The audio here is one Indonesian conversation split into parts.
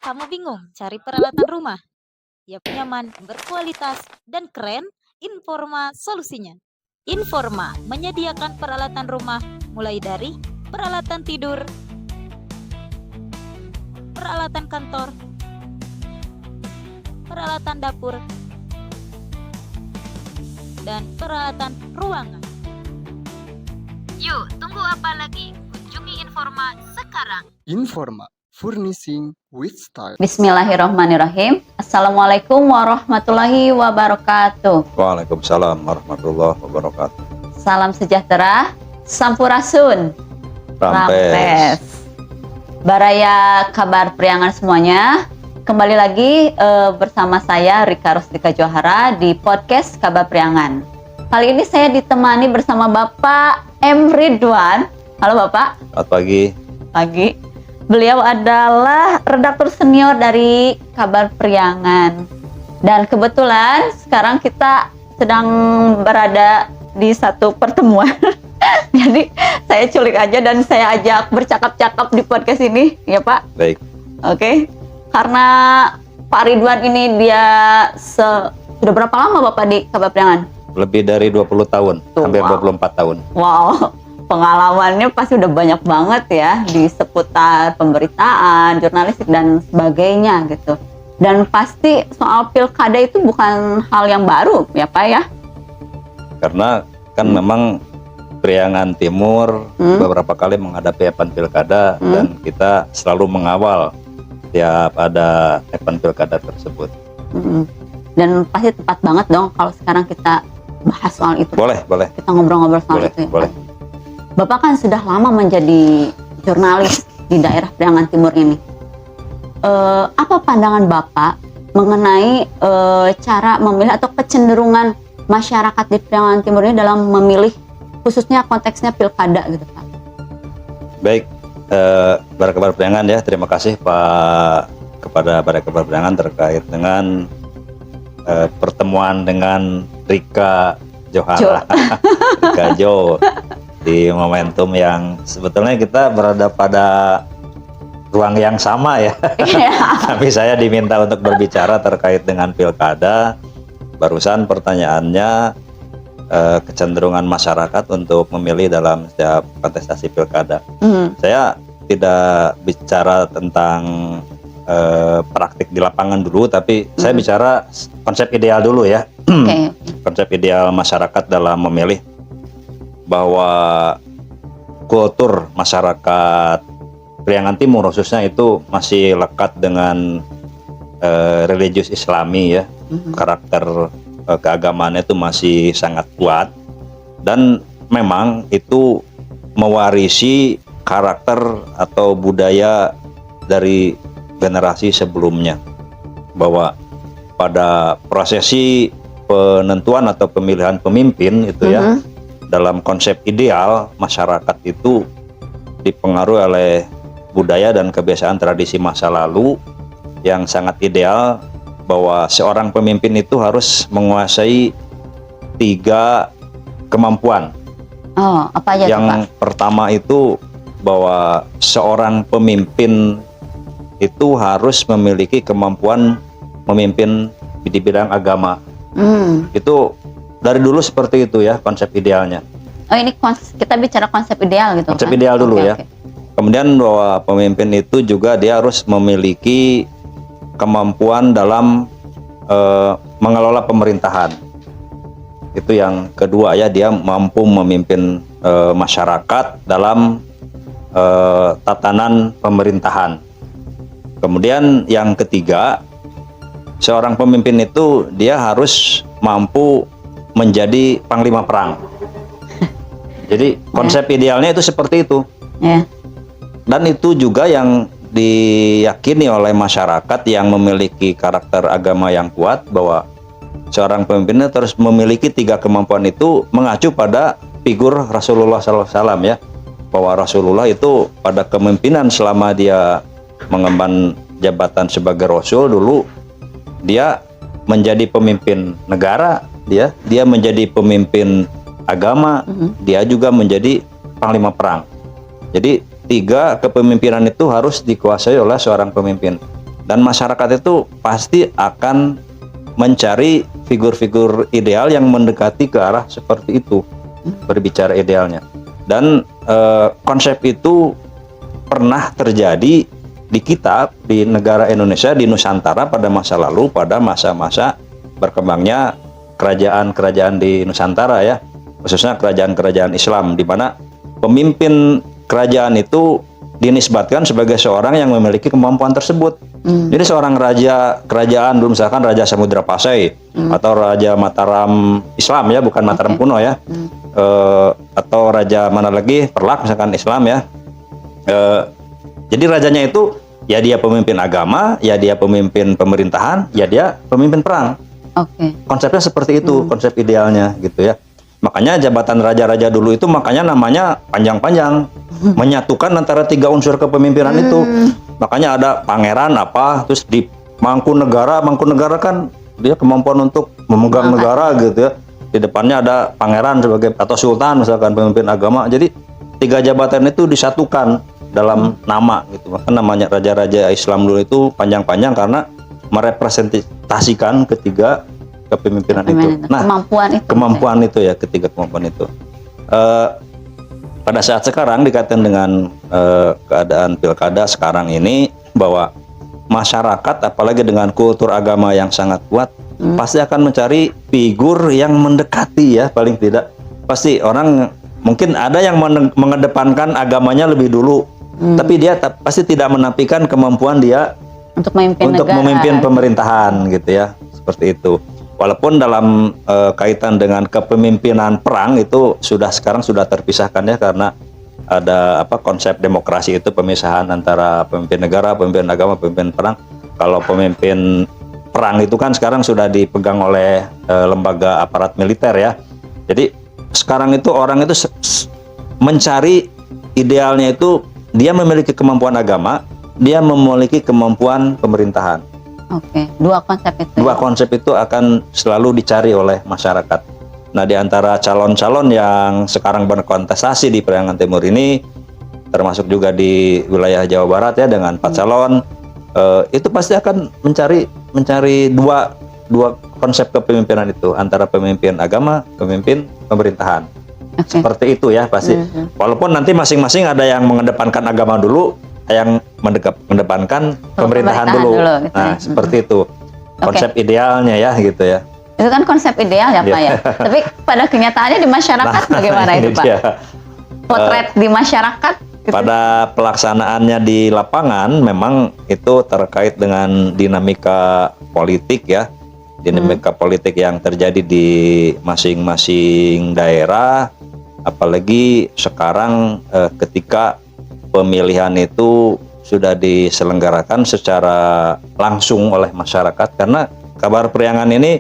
Kamu bingung cari peralatan rumah? Yang nyaman, berkualitas, dan keren? Informa solusinya. Informa menyediakan peralatan rumah mulai dari peralatan tidur, peralatan kantor, peralatan dapur, dan peralatan ruangan. Yuk, tunggu apa lagi? Kunjungi Informa sekarang. Informa, furnishing with style. Bismillahirrahmanirrahim. Assalamualaikum warahmatullahi wabarakatuh. Waalaikumsalam warahmatullahi wabarakatuh. Salam sejahtera, sampurasun, Rampes. Baraya kabar priangan semuanya. Kembali lagi bersama saya Rika Rustika Johara di podcast Kabar Priangan. Kali ini saya ditemani bersama Bapak M. Ridwan. Halo Bapak. Selamat pagi. Pagi. Beliau adalah redaktur senior dari Kabar Priangan. Dan kebetulan sekarang kita sedang berada di satu pertemuan. Jadi saya culik aja dan saya ajak bercakap-cakap di podcast ini, ya Pak. Baik. Oke. Karena Pak Ridwan ini dia sudah berapa lama Bapak di Kabar Priangan? Lebih dari 20 tahun, hampir 24 tahun. Wow, pengalamannya pasti udah banyak banget ya di seputar pemberitaan, jurnalistik dan sebagainya gitu. Dan pasti soal pilkada itu bukan hal yang baru ya Pak ya? Karena kan memang Priangan Timur beberapa kali menghadapi event pilkada dan kita selalu mengawal tiap ada event pilkada tersebut. Dan pasti tepat banget dong kalau sekarang kita bahas soal itu. Boleh. Kita ngobrol-ngobrol soal itu ya. Boleh. Bapak kan sudah lama menjadi jurnalis di daerah Priangan Timur ini. Apa pandangan Bapak mengenai cara memilih atau kecenderungan masyarakat di Priangan Timur ini dalam memilih khususnya konteksnya pilkada gitu Pak? Baik, Baraya Kabar Priangan ya, terima kasih Pak kepada Baraya Kabar Priangan terkait dengan pertemuan dengan Rika Johara, Rika Jo, di momentum yang sebetulnya kita berada pada ruang yang sama ya. Tapi saya diminta untuk berbicara terkait dengan pilkada. Barusan pertanyaannya kecenderungan masyarakat untuk memilih dalam setiap kontestasi pilkada. Saya tidak bicara tentang praktik di lapangan dulu, tapi saya bicara konsep ideal dulu ya. Okay. Konsep ideal masyarakat dalam memilih, bahwa kultur masyarakat Priangan Timur khususnya itu masih lekat dengan religius Islami ya. Karakter keagamaannya itu masih sangat kuat, dan memang itu mewarisi karakter atau budaya dari generasi sebelumnya, bahwa pada prosesi penentuan atau pemilihan pemimpin itu ya, dalam konsep ideal masyarakat itu dipengaruhi oleh budaya dan kebiasaan tradisi masa lalu yang sangat ideal, bahwa seorang pemimpin itu harus menguasai 3 kemampuan. Oh, apa aja yang tuh, Pak? Pertama itu bahwa seorang pemimpin itu harus memiliki kemampuan memimpin di bidang agama. Itu dari dulu seperti itu ya konsep idealnya. Oh, ini kita bicara konsep ideal gitu. Konsep kan? ideal dulu ya. Okay. Kemudian bahwa pemimpin itu juga dia harus memiliki kemampuan dalam mengelola pemerintahan. Itu yang kedua ya, dia mampu memimpin masyarakat dalam tatanan pemerintahan. Kemudian yang ketiga, seorang pemimpin itu dia harus mampu menjadi panglima perang. Jadi konsep idealnya itu seperti itu. Dan itu juga yang diyakini oleh masyarakat yang memiliki karakter agama yang kuat, bahwa seorang pemimpin itu harus memiliki 3 kemampuan itu mengacu pada figur Rasulullah SAW ya, bahwa Rasulullah itu pada kepemimpinan selama dia mengemban jabatan sebagai Rasul dulu, dia menjadi pemimpin negara, dia menjadi pemimpin agama, dia juga menjadi panglima perang. Jadi 3 kepemimpinan itu harus dikuasai oleh seorang pemimpin. Dan masyarakat itu pasti akan mencari figur-figur ideal yang mendekati ke arah seperti itu, berbicara idealnya. Dan konsep itu pernah terjadi di kita, di negara Indonesia, di Nusantara pada masa lalu, pada masa-masa berkembangnya kerajaan-kerajaan di Nusantara ya, khususnya kerajaan-kerajaan Islam, di mana pemimpin kerajaan itu dinisbatkan sebagai seorang yang memiliki kemampuan tersebut. Jadi seorang raja kerajaan, dulu misalkan Raja Samudra Pasai atau Raja Mataram Islam ya, bukan Mataram kuno ya, atau raja mana lagi, Perlak misalkan Islam ya. Jadi rajanya itu ya dia pemimpin agama, ya dia pemimpin pemerintahan, ya dia pemimpin perang. Konsepnya seperti itu, konsep idealnya gitu ya. Makanya jabatan raja-raja dulu itu makanya namanya panjang-panjang, menyatukan antara 3 unsur kepemimpinan itu. Makanya ada pangeran apa, terus di Mangkunegara kan dia kemampuan untuk memegang negara gitu ya. Di depannya ada pangeran sebagai atau sultan misalkan pemimpin agama. Jadi 3 jabatan itu disatukan dalam nama gitu. Maka namanya raja-raja Islam dulu itu panjang-panjang karena merepresentasikan ketiga kepemimpinan itu. Nah, kemampuan itu ya, ketiga kemampuan itu. Pada saat sekarang dikaitkan dengan keadaan pilkada sekarang ini, bahwa masyarakat apalagi dengan kultur agama yang sangat kuat pasti akan mencari figur yang mendekati ya, paling tidak pasti orang mungkin ada yang mengedepankan agamanya lebih dulu, tapi dia pasti tidak menafikan kemampuan dia untuk memimpin pemerintahan gitu ya, seperti itu. Walaupun dalam kaitan dengan kepemimpinan perang itu sekarang sudah terpisahkan ya, karena ada konsep demokrasi itu pemisahan antara pemimpin negara, pemimpin agama, pemimpin perang. Kalau pemimpin perang itu kan sekarang sudah dipegang oleh lembaga aparat militer ya. Jadi sekarang itu orang itu mencari idealnya itu dia memiliki kemampuan agama, dia memiliki kemampuan pemerintahan. Dua konsep itu. Dua konsep itu akan selalu dicari oleh masyarakat. Nah, di antara calon-calon yang sekarang berkontestasi di Periangan Timur ini, termasuk juga di wilayah Jawa Barat ya dengan 4 calon, itu pasti akan mencari dua konsep kepemimpinan itu, antara pemimpin agama, pemimpin pemerintahan. Seperti itu ya pasti. Walaupun nanti masing-masing ada yang mengedepankan agama dulu, yang mengedepankan pemerintahan dulu. Nah, seperti itu konsep idealnya ya gitu ya. Itu kan konsep ideal ya Pak ya. Tapi pada kenyataannya di masyarakat bagaimana itu Pak? Potret di masyarakat gitu. Pada pelaksanaannya di lapangan memang itu terkait dengan dinamika politik ya. Dinamika politik yang terjadi di masing-masing daerah, apalagi sekarang ketika pemilihan itu sudah diselenggarakan secara langsung oleh masyarakat, karena Kabar Priangan ini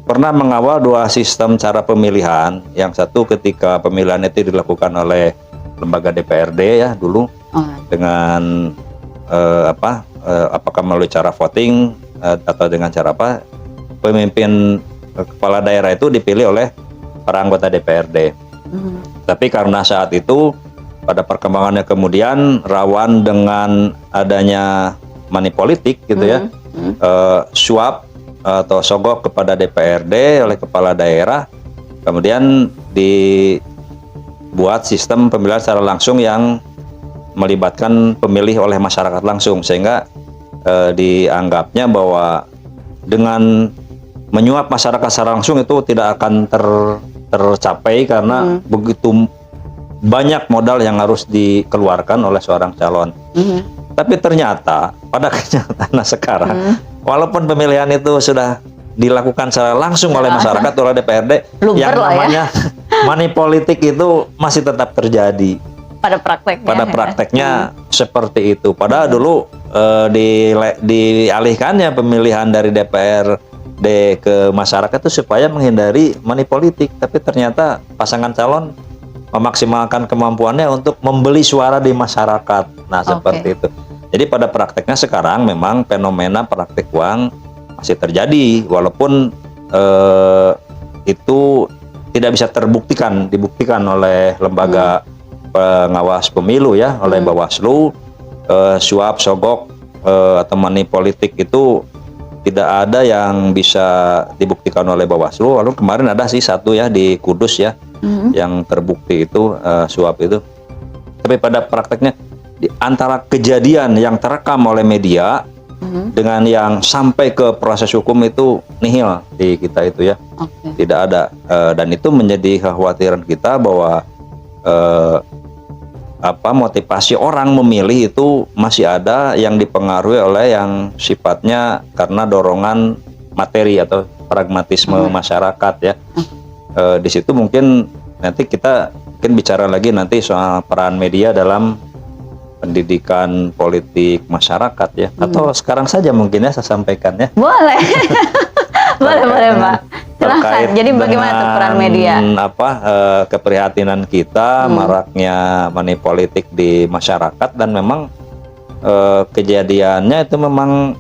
pernah mengawal 2 sistem cara pemilihan. Yang satu ketika pemilihan itu dilakukan oleh lembaga DPRD ya dulu, dengan apakah melalui cara voting atau dengan cara apa, pemimpin kepala daerah itu dipilih oleh para anggota DPRD. Tapi karena saat itu pada perkembangannya kemudian rawan dengan adanya money politik gitu ya, suap atau sogok kepada DPRD oleh kepala daerah, kemudian dibuat sistem pemilihan secara langsung yang melibatkan pemilih oleh masyarakat langsung, sehingga dianggapnya bahwa dengan menyuap masyarakat secara langsung itu tidak akan tercapai karena begitu banyak modal yang harus dikeluarkan oleh seorang calon. Tapi ternyata pada kenyataan sekarang, walaupun pemilihan itu sudah dilakukan secara langsung oleh masyarakat, oleh DPRD, yang namanya money politik itu masih tetap terjadi. Pada prakteknya seperti itu. Padahal dulu dialihkannya pemilihan dari DPRD ke masyarakat itu supaya menghindari money politik, tapi ternyata pasangan calon memaksimalkan kemampuannya untuk membeli suara di masyarakat. Nah, seperti itu. Jadi pada prakteknya sekarang memang fenomena praktik uang masih terjadi, walaupun itu tidak bisa dibuktikan oleh lembaga pengawas pemilu ya, oleh Bawaslu, suap sogok atau money politik itu tidak ada yang bisa dibuktikan oleh Bawaslu. Lalu kemarin ada sih satu ya di Kudus ya, yang terbukti itu suap itu. Tapi pada prakteknya di antara kejadian yang terekam oleh media dengan yang sampai ke proses hukum itu nihil di kita itu ya. Tidak ada, dan itu menjadi kekhawatiran kita bahwa motivasi orang memilih itu masih ada yang dipengaruhi oleh yang sifatnya karena dorongan materi atau pragmatisme masyarakat ya. Di situ mungkin nanti kita bicara lagi nanti soal peran media dalam pendidikan politik masyarakat ya. Atau sekarang saja mungkin ya saya sampaikan ya. Boleh. boleh Pak. Silahkan. Jadi bagaimana tuh peran media? Keprihatinan kita maraknya money politik di masyarakat, dan memang kejadiannya itu memang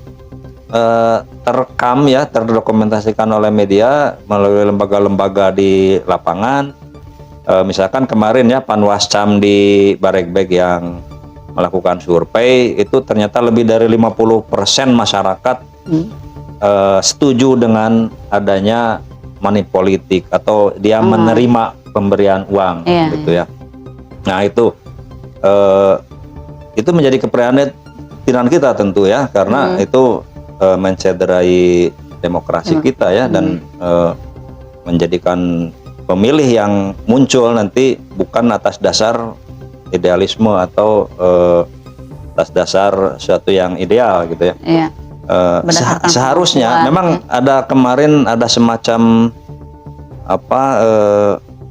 terekam ya, terdokumentasikan oleh media melalui lembaga-lembaga di lapangan. Misalkan kemarin ya Panwascam di Baregbek yang melakukan survei itu ternyata lebih dari 50% masyarakat setuju dengan adanya money politik atau dia menerima pemberian uang gitu ya. Nah itu menjadi keprihatinan kita tentu ya, karena itu mencederai demokrasi kita ya, dan menjadikan pemilih yang muncul nanti bukan atas dasar idealisme atau atas dasar sesuatu yang ideal gitu ya. Seharusnya memang ada kemarin ada semacam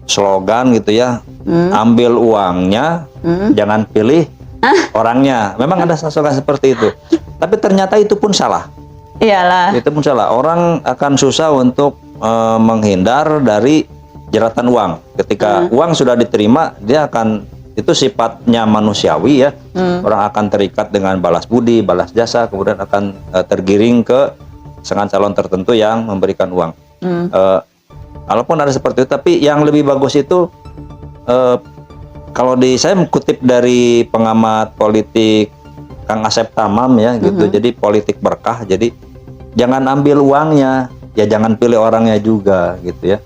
slogan gitu ya, ambil uangnya, jangan pilih orangnya. Memang ada slogan seperti itu, tapi ternyata itu pun salah. Iyalah. Itu pun salah. Orang akan susah untuk menghindar dari jeratan uang. Ketika uang sudah diterima, dia akan, itu sifatnya manusiawi ya. Orang akan terikat dengan balas budi, balas jasa, kemudian akan tergiring ke pasangan calon tertentu yang memberikan uang. Walaupun ada seperti itu, tapi yang lebih bagus itu kalau saya mengutip dari pengamat politik Kang Asep Tamam ya gitu. Jadi politik berkah. Jadi jangan ambil uangnya, ya jangan pilih orangnya juga gitu ya.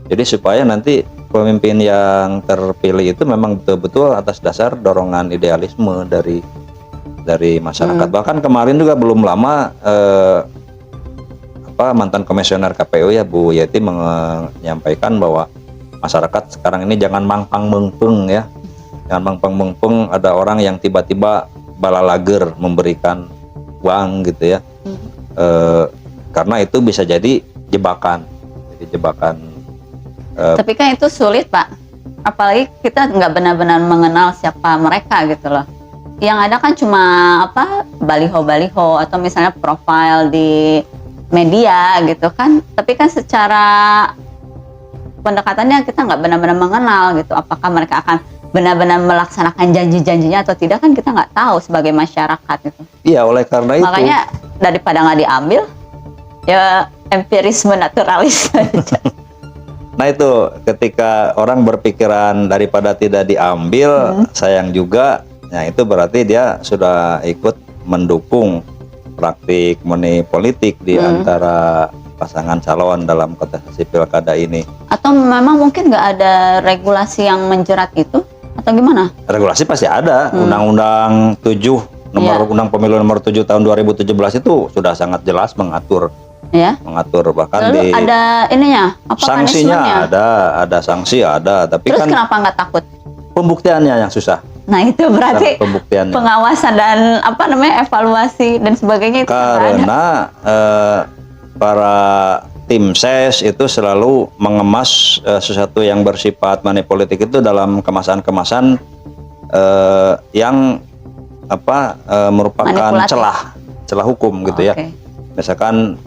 Jadi supaya nanti pemimpin yang terpilih itu memang betul-betul atas dasar dorongan idealisme dari masyarakat. Bahkan kemarin juga belum lama mantan komisioner KPU ya Bu Yeti menyampaikan bahwa masyarakat sekarang ini jangan mangpang mengpeng ya. Jangan mangpang mengpeng ada orang yang tiba-tiba balalager memberikan uang gitu ya. Karena itu bisa jadi jebakan. Jadi jebakan. Tapi kan itu sulit Pak, apalagi kita nggak benar-benar mengenal siapa mereka gitu loh. Yang ada kan cuma baliho-baliho atau misalnya profil di media gitu kan. Tapi kan secara pendekatannya kita nggak benar-benar mengenal gitu. Apakah mereka akan benar-benar melaksanakan janji-janjinya atau tidak, kan kita nggak tahu sebagai masyarakat gitu. Iya, oleh karena itu. Makanya daripada nggak diambil, ya empirisme naturalis saja. Nah itu ketika orang berpikiran daripada tidak diambil, sayang juga. Nah itu berarti dia sudah ikut mendukung praktik money politik di antara pasangan calon dalam kontestasi pilkada ini. Atau memang mungkin nggak ada regulasi yang menjerat itu atau gimana? Regulasi pasti ada. Undang-Undang 7 Undang Pemilu nomor 7 tahun 2017 itu sudah sangat jelas mengatur. Ya. Mengatur bahkan lalu ada ininya apa sanksinya ada sanksi ada, tapi terus kan kenapa nggak takut? Pembuktiannya yang susah. Nah itu berarti pengawasan dan evaluasi dan sebagainya itu karena para tim ses itu selalu mengemas sesuatu yang bersifat money politik itu dalam kemasan-kemasan yang merupakan celah hukum gitu ya. Misalkan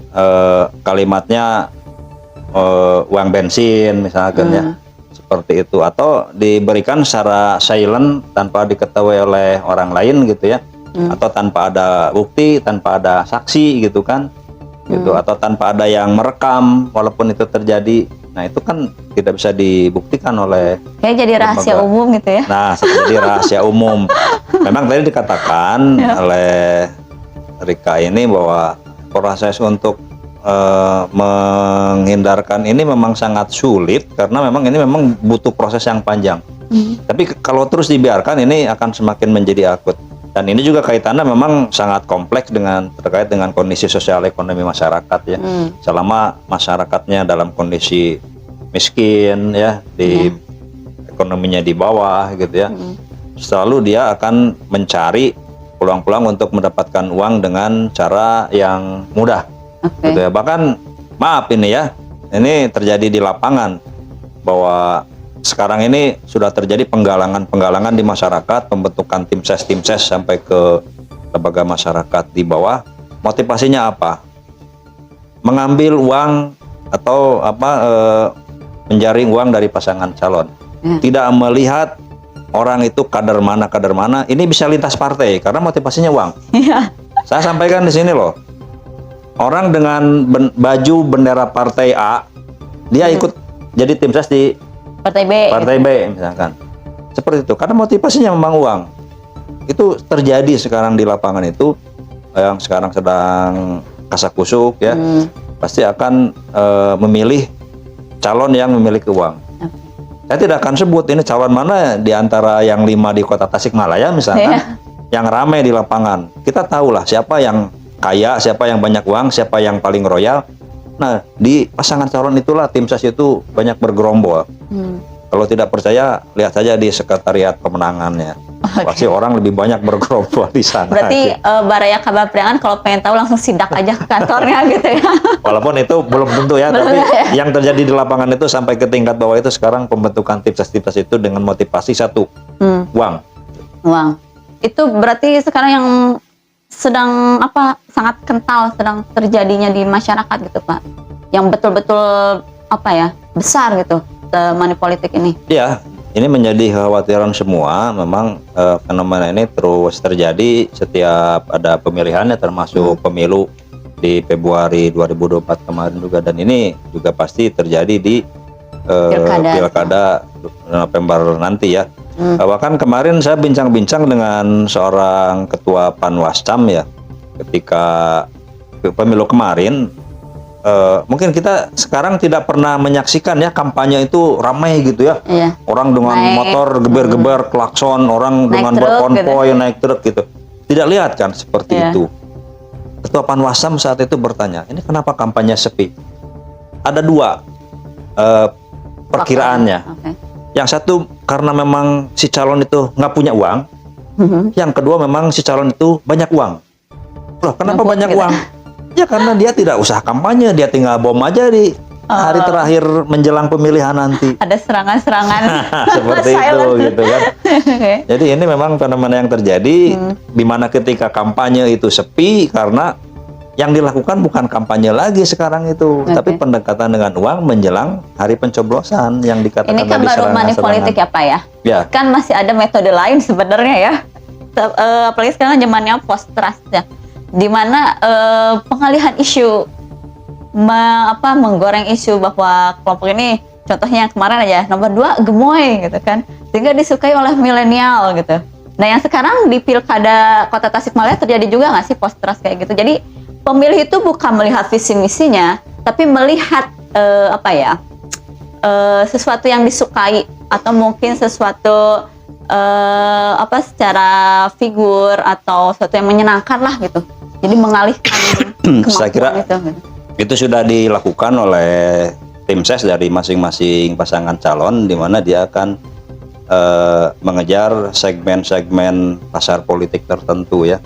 kalimatnya uang bensin misalkan ya, seperti itu, atau diberikan secara silent tanpa diketahui oleh orang lain gitu ya, atau tanpa ada bukti, tanpa ada saksi gitu kan, gitu, atau tanpa ada yang merekam walaupun itu terjadi. Nah itu kan tidak bisa dibuktikan oleh kayak jadi rahasia umum gitu ya. Nah jadi rahasia umum. Memang tadi dikatakan oleh Rika ini bahwa proses untuk menghindarkan ini memang sangat sulit karena memang ini memang butuh proses yang panjang. Tapi kalau terus dibiarkan ini akan semakin menjadi akut. Dan ini juga kaitannya memang sangat kompleks terkait dengan kondisi sosial ekonomi masyarakat ya. Selama masyarakatnya dalam kondisi miskin ya, di ekonominya di bawah gitu ya, selalu dia akan mencari peluang-peluang untuk mendapatkan uang dengan cara yang mudah. Gitu ya. Bahkan maaf ini ya, ini terjadi di lapangan bahwa sekarang ini sudah terjadi penggalangan di masyarakat, pembentukan tim ses sampai ke lembaga masyarakat di bawah. Motivasinya apa? Mengambil uang atau menjaring uang dari pasangan calon. Tidak melihat orang itu kader mana, ini bisa lintas partai karena motivasinya uang. Saya sampaikan di sini loh. Orang dengan baju bendera partai A, dia ikut jadi tim ses di Partai B misalkan. Seperti itu. Karena motivasinya memang uang. Itu terjadi sekarang di lapangan itu, yang sekarang sedang kasakusuk ya. Pasti akan memilih calon yang memiliki uang. Saya tidak akan sebut ini calon mana di antara yang 5 di kota Tasikmalaya misalkan, yang ramai di lapangan. Kita tahulah siapa yang kaya, siapa yang banyak uang, siapa yang paling royal. Nah, di pasangan calon itulah tim ses itu banyak bergerombol. Kalau tidak percaya, lihat saja di sekretariat pemenangannya. Pasti orang lebih banyak bergerombol di sana. Berarti Baraya Kabar Priangan kalau pengen tahu langsung sidak aja ke kantornya gitu ya. Walaupun itu belum tentu ya, tapi yang terjadi di lapangan itu sampai ke tingkat bawah itu sekarang pembentukan tim ses itu dengan motivasi satu, uang. Uang. Itu berarti sekarang yang sedang sangat kental sedang terjadinya di masyarakat gitu Pak, yang betul-betul besar gitu money politik ini. Iya, ini menjadi kekhawatiran semua. Memang fenomena ini terus terjadi setiap ada pemilihannya, termasuk pemilu di Februari 2024 kemarin juga, dan ini juga pasti terjadi di pilkada November nanti ya. Bahkan kemarin saya bincang-bincang dengan seorang ketua Panwascam ya, ketika pemilu kemarin. Mungkin kita sekarang tidak pernah menyaksikan ya kampanye itu ramai gitu ya. Orang dengan motor geber-geber klakson, orang dengan berkonvoy naik truk gitu. Tidak lihat kan seperti itu. Ketua Panwascam saat itu bertanya, ini kenapa kampanye sepi? Ada dua perkiraannya. Yang satu karena memang si calon itu nggak punya uang. Yang kedua memang si calon itu banyak uang. Loh, kenapa banyak uang? Ya karena dia tidak usah kampanye, dia tinggal bom aja di hari terakhir menjelang pemilihan nanti. Ada serangan-serangan seperti itu gitu kan. Jadi ini memang fenomena yang terjadi di mana ketika kampanye itu sepi karena yang dilakukan bukan kampanye lagi sekarang itu, tapi pendekatan dengan uang menjelang hari pencoblosan yang dikatakan ini kan baru money politik ya Pak ya? Ya. Kan masih ada metode lain sebenarnya ya. Apalagi sekarang zamannya post trust ya, di mana pengalihan isu, menggoreng isu bahwa kelompok ini, contohnya yang kemarin aja nomor 2 gemoy gitu kan, sehingga disukai oleh milenial gitu. Nah yang sekarang di pilkada Kota Tasikmalaya terjadi juga nggak sih post trust kayak gitu? Jadi pemilih itu bukan melihat visi misinya, tapi melihat sesuatu yang disukai atau mungkin sesuatu secara figur atau sesuatu yang menyenangkan lah gitu. Jadi mengalihkan saya kira itu sudah dilakukan oleh tim ses dari masing-masing pasangan calon, di mana dia akan mengejar segmen-segmen pasar politik tertentu ya.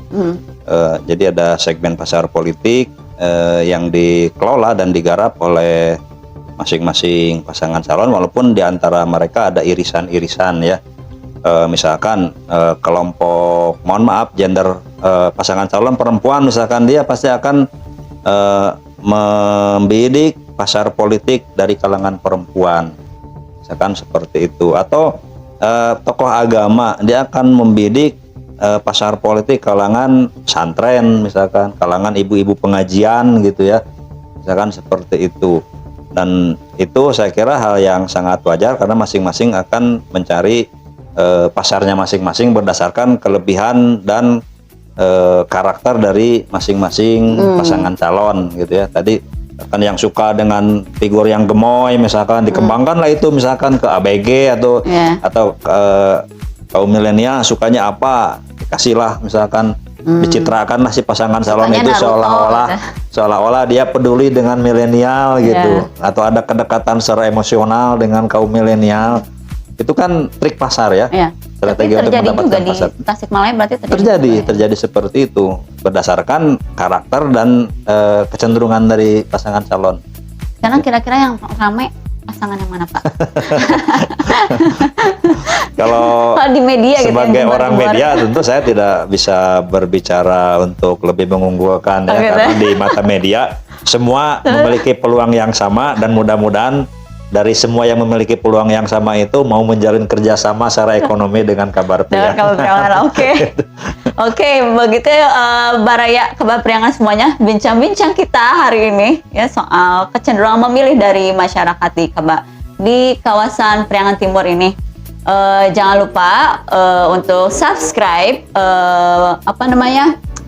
Jadi ada segmen pasar politik yang dikelola dan digarap oleh masing-masing pasangan calon, walaupun di antara mereka ada irisan-irisan ya. Misalkan kelompok, mohon maaf, gender pasangan calon perempuan misalkan, dia pasti akan membidik pasar politik dari kalangan perempuan, misalkan seperti itu. Atau tokoh agama, dia akan membidik pasar politik kalangan santren, misalkan kalangan ibu-ibu pengajian gitu ya, misalkan seperti itu. Dan itu saya kira hal yang sangat wajar karena masing-masing akan mencari pasarnya masing-masing berdasarkan kelebihan dan karakter dari masing-masing pasangan calon gitu ya. Tadi kan yang suka dengan figur yang gemoy misalkan dikembangkan lah itu misalkan ke ABG atau kaum milenial sukanya apa dikasihlah misalkan dicitrakanlah si pasangan calon Sukanya itu Naruto, seolah-olah dia peduli dengan milenial gitu atau ada kedekatan secara emosional dengan kaum milenial. Itu kan trik pasar ya. Strategi untuk mendapatkan pasar. Di Tasikmalaya berarti terjadi seperti itu berdasarkan karakter dan kecenderungan dari pasangan calon. Sekarang kira-kira yang rame pasangan yang mana Pak? Kalau di media sebagai orang media tentu saya tidak bisa berbicara untuk lebih mengunggulkan ya, karena di mata media semua memiliki peluang yang sama dan mudah-mudahan dari semua yang memiliki peluang yang sama itu mau menjalin kerjasama secara ekonomi dengan Kabar Priangan. Oke, begitu Baraya Kabar Priangan semuanya, bincang-bincang kita hari ini ya soal kecenderungan memilih dari masyarakat di kawasan Priangan Timur ini. Jangan lupa untuk subscribe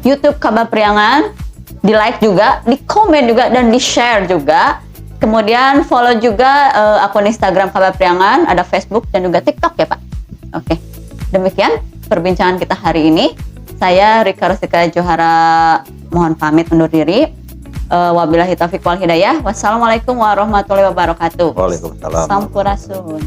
YouTube Kabar Priangan, di like juga, di komen juga, dan di share juga. Kemudian follow juga akun Instagram Kabar Priangan, ada Facebook dan juga TikTok ya Pak. Oke, demikian perbincangan kita hari ini. Saya Rika Rustika Johara mohon pamit undur diri. Wabillahi taufiq wal hidayah. Wassalamualaikum warahmatullahi wabarakatuh. Waalaikumsalam. Sampurasun.